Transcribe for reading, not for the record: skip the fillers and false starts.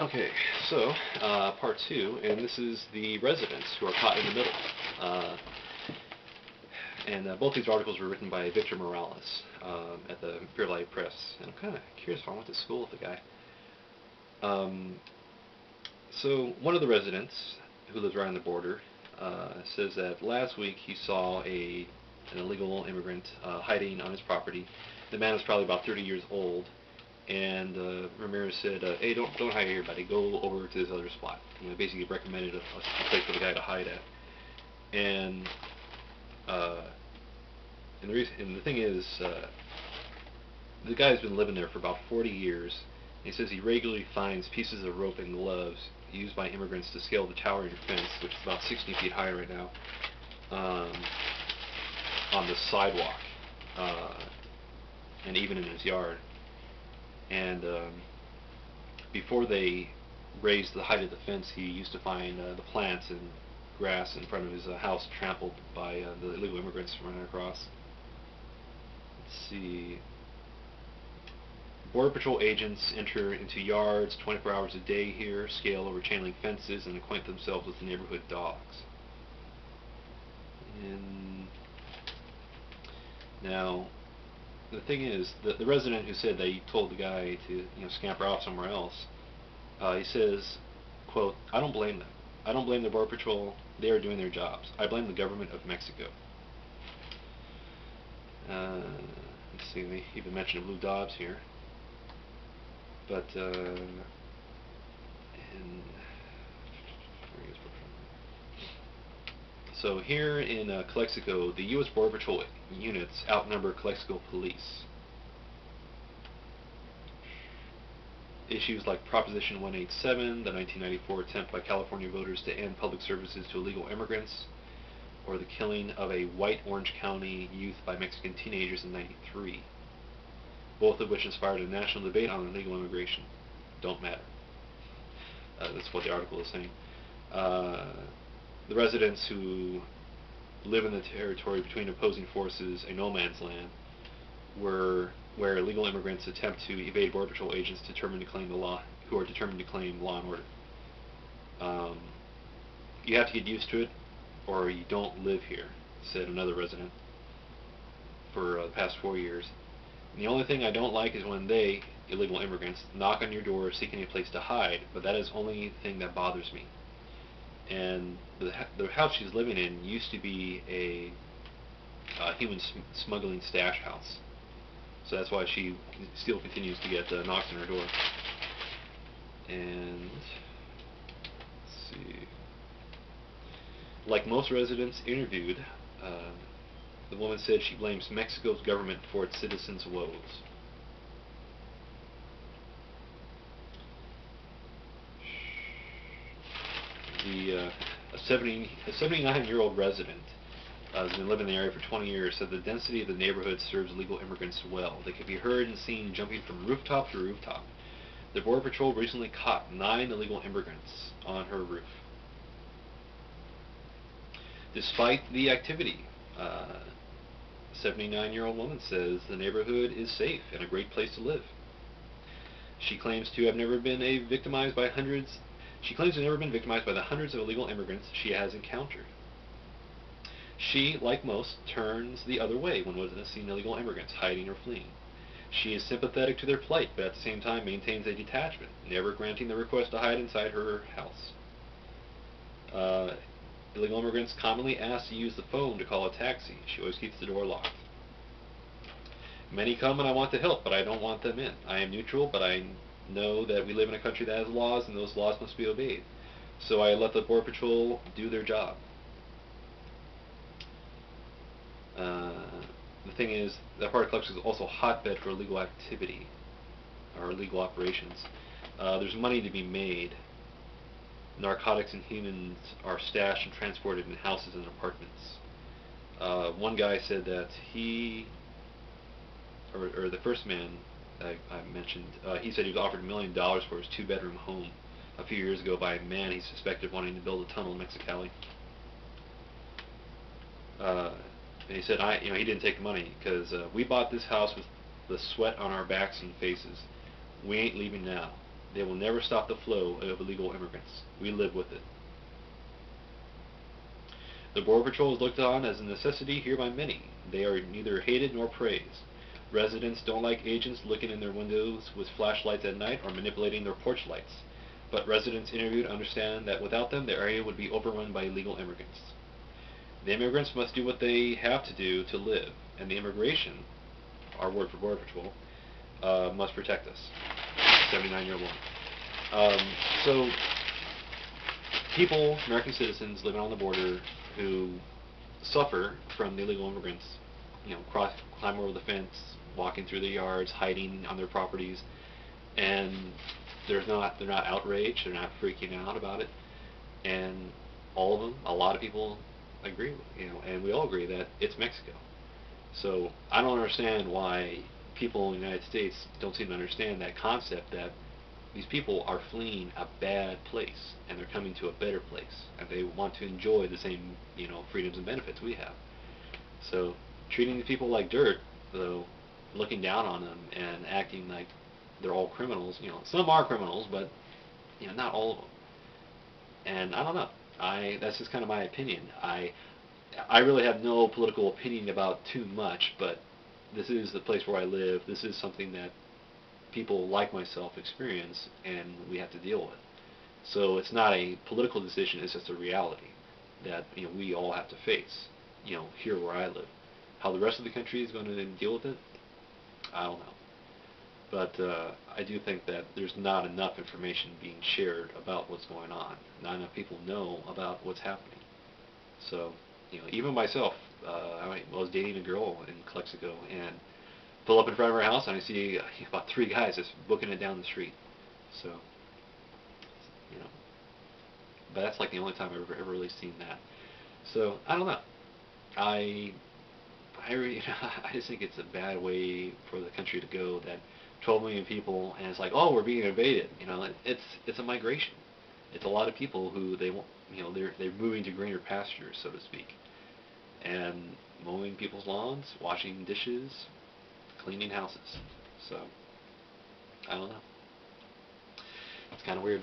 Okay, so part two, and this is the residents who are caught in the middle. Uh, and both these articles were written by Victor Morales at the Imperial Light Press. And I'm kind of curious if I went to school with the guy. So one of the residents who lives right on the border says that last week he saw an illegal immigrant hiding on his property. The man was probably about 30 years old, and Ramirez said, "Hey, don't hide here, buddy. Go over to this other spot." Basically recommended a place for the guy to hide at. And uh, and the thing is, the guy's been living there for about 40 years. He says he regularly finds pieces of rope and gloves used by immigrants to scale the towering fence, which is about 60 feet high right now, um, on the sidewalk, uh, and even in his yard. And before they raised the height of the fence, he used to find the plants and grass in front of his house trampled by the illegal immigrants running across. Let's see. Border Patrol agents enter into yards 24 hours a day here, scale over chain link fences, and acquaint themselves with the neighborhood dogs. And now, the thing is, the resident who said that he told the guy to scamper off somewhere else, he says, quote, "I don't blame them. I don't blame the Border Patrol. They are doing their jobs. I blame the government of Mexico." Let's see, they even mentioned Blue Dobbs here. But, so here in Calexico, the U.S. Border Patrol units outnumber Calexico police. Issues like Proposition 187, the 1994 attempt by California voters to end public services to illegal immigrants, or the killing of a white Orange County youth by Mexican teenagers in '93, both of which inspired a national debate on illegal immigration, don't matter. That's what the article is saying. The residents who live in the territory between opposing forces, a no man's land, where illegal immigrants attempt to evade Border Patrol agents determined to claim the law, who are determined to claim law and order. You have to get used to it, or you don't live here, said another resident for the past 4 years. And the only thing I don't like is when they, illegal immigrants, knock on your door seeking a place to hide, but that is the only thing that bothers me. And the house she's living in used to be a human smuggling stash house. So that's why she still continues to get knocks on her door. And let's see. Like most residents interviewed, the woman said she blames Mexico's government for its citizens' woes. A 79-year-old resident has been living in the area for 20 years, said the density of the neighborhood serves illegal immigrants well. They could be heard and seen jumping from rooftop to rooftop. The Border Patrol recently caught 9 illegal immigrants on her roof. Despite the activity, 79-year-old woman says the neighborhood is safe and a great place to live. She claims to have never been victimized by hundreds. She claims to have never been victimized by the hundreds of illegal immigrants she has encountered. She, like most, turns the other way when residents see illegal immigrants hiding or fleeing. She is sympathetic to their plight, but at the same time maintains a detachment, never granting the request to hide inside her house. Illegal immigrants commonly ask to use the phone to call a taxi. She always keeps the door locked. Many come and I want to help, but I don't want them in. I am neutral, but I know that we live in a country that has laws, and those laws must be obeyed. So I let the Border Patrol do their job. The thing is, that part of Calexico is also a hotbed for illegal activity, or illegal operations. There's money to be made. Narcotics and humans are stashed and transported in houses and apartments. One guy said that or the first man I mentioned, he said he was offered $1 million for his 2-bedroom home a few years ago by a man he suspected wanting to build a tunnel in Mexicali. And he said, he didn't take the money because we bought this house with the sweat on our backs and faces. We ain't leaving now. They will never stop the flow of illegal immigrants. We live with it. The Border Patrol is looked on as a necessity here by many. They are neither hated nor praised. Residents don't like agents looking in their windows with flashlights at night or manipulating their porch lights. But residents interviewed understand that without them, the area would be overrun by illegal immigrants. The immigrants must do what they have to do to live, and the immigration, our word for Border Patrol, must protect us. 79-year war. So people, American citizens living on the border who suffer from the illegal immigrants, climb over the fence, walking through the yards, hiding on their properties, and they're not outraged, they're not freaking out about it, and all of them, a lot of people agree, and we all agree that it's Mexico. So I don't understand why people in the United States don't seem to understand that concept that these people are fleeing a bad place and they're coming to a better place and they want to enjoy the same freedoms and benefits we have. So treating these people like dirt, though, looking down on them and acting like they're all criminals. Some are criminals, but not all of them. And I don't know. That's just kind of my opinion. I really have no political opinion about too much, but this is the place where I live. This is something that people like myself experience, and we have to deal with. So it's not a political decision, it's just a reality that we all have to face, here where I live. How the rest of the country is going to deal with it, I don't know. But I do think that there's not enough information being shared about what's going on. Not enough people know about what's happening. So, even myself, I was dating a girl in Calexico, and pull up in front of her house, and I see about 3 guys just booking it down the street. So, but that's like the only time I've ever really seen that. So I don't know. I just think it's a bad way for the country to go. That 12 million people, and it's like, oh, we're being invaded. It's a migration. It's a lot of people who they want. They're moving to greener pastures, so to speak, and mowing people's lawns, washing dishes, cleaning houses. So I don't know. It's kind of weird.